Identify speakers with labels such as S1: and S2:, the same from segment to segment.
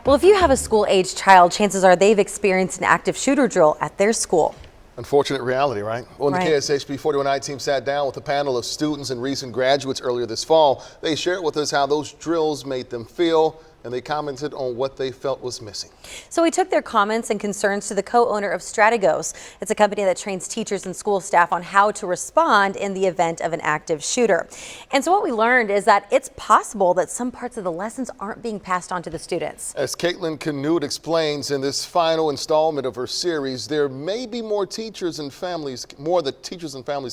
S1: Well, if you have a school-aged child, chances are they've experienced an active shooter drill at their school.
S2: Unfortunate reality, right? Well, the
S1: Right.
S2: KSHP 41i team sat down with a panel of students and recent graduates earlier this fall. They shared with us how those drills made them feel, and they commented on what they felt was missing.
S1: So we took their comments and concerns to the co-owner of Strategos. It's a company that trains teachers and school staff on how to respond in the event of an active shooter. And so what we learned is that it's possible that some parts of the lessons aren't being passed on to the students.
S2: As Caitlin Canute explains in this final installment of her series, there may be more that teachers and families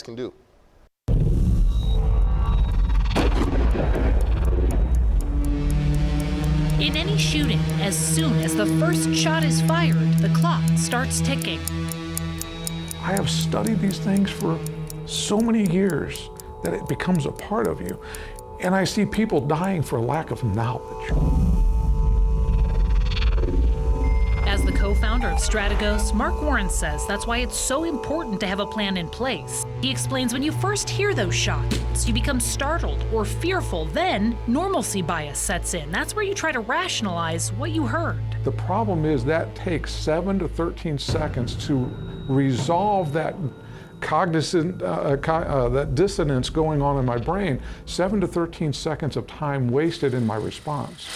S2: can do.
S3: In any shooting, as soon as the first shot is fired, the clock starts ticking.
S4: I have studied these things for so many years that it becomes a part of you. And I see people dying for lack of knowledge.
S3: As the co-founder of Strategos, Mark Warren says that's why it's so important to have a plan in place. He explains when you first hear those shots, you become startled or fearful, then normalcy bias sets in. That's where you try to rationalize what you heard.
S4: The problem is that takes 7 to 13 seconds to resolve that cognizant, that dissonance going on in my brain. 7 to 13 seconds of time wasted in my response.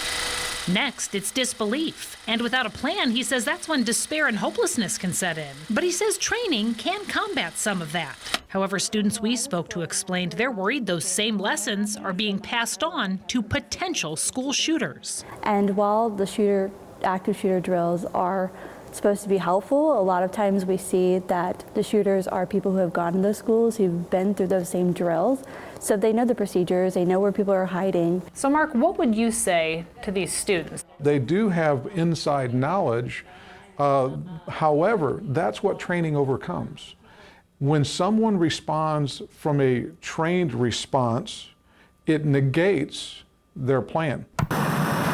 S3: Next, it's disbelief. And without a plan, he says that's when despair and hopelessness can set in. But he says training can combat some of that. However, students we spoke to explained they're worried those same lessons are being passed on to potential school shooters.
S5: And while the active shooter drills are supposed to be helpful, a lot of times we see that the shooters are people who have gone to those schools, who've been through those same drills. So they know the procedures, they know where people are hiding.
S6: So Mark, what would you say to these students?
S4: They do have inside knowledge. However, that's what training overcomes. When someone responds from a trained response, it negates their plan.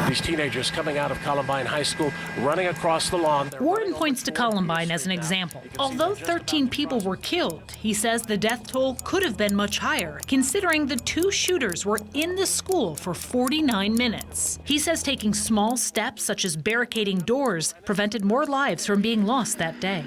S7: These teenagers coming out of Columbine High School running across the lawn.
S3: Warren points to Columbine as an example. Although 13 people were killed, he says the death toll could have been much higher, considering the two shooters were in the school for 49 minutes. He says taking small steps, such as barricading doors, prevented more lives from being lost that day.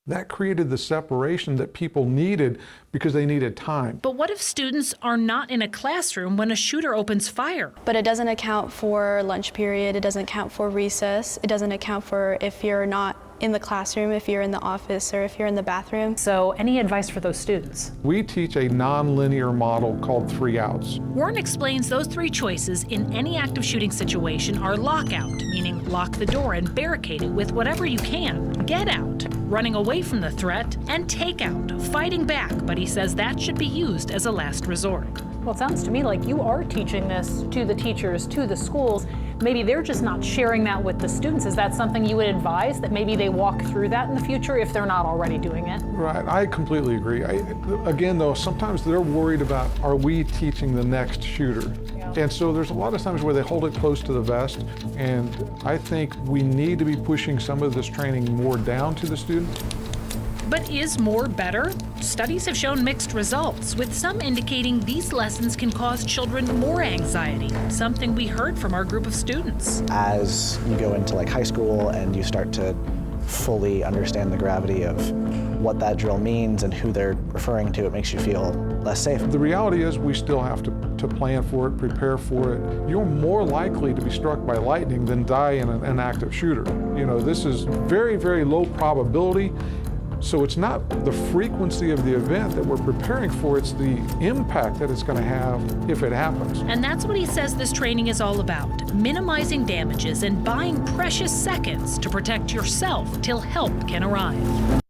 S4: That created the separation that people needed because they needed time.
S3: But what if students are not in a classroom when a shooter opens fire?
S8: But it doesn't account for lunch period, it doesn't account for recess, it doesn't account for if you're not in the classroom, if you're in the office, or if you're in the bathroom.
S6: So any advice for those students?
S4: We teach a nonlinear model called 3 outs.
S3: Warren explains those 3 choices in any active shooting situation are lockout, meaning lock the door and barricade it with whatever you can, get out, running away from the threat, and take out, fighting back, but he says that should be used as a last resort.
S6: Well, it sounds to me like you are teaching this to the teachers, to the schools. Maybe they're just not sharing that with the students. Is that something you would advise, that maybe they walk through that in the future if they're not already doing it?
S4: Right, I completely agree. Again, though, sometimes they're worried about, are we teaching the next shooter? Yeah. And so there's a lot of times where they hold it close to the vest, and I think we need to be pushing some of this training more down to the student.
S3: But is more better? Studies have shown mixed results, with some indicating these lessons can cause children more anxiety, something we heard from our group of students.
S9: As you go into high school and you start to fully understand the gravity of what that drill means and who they're referring to, it makes you feel less safe.
S4: The reality is we still have to plan for it, prepare for it. You're more likely to be struck by lightning than die in an active shooter. You know, this is very, very low probability. So it's not the frequency of the event that we're preparing for, it's the impact that it's going to have if it happens.
S3: And that's what he says this training is all about, minimizing damages and buying precious seconds to protect yourself till help can arrive.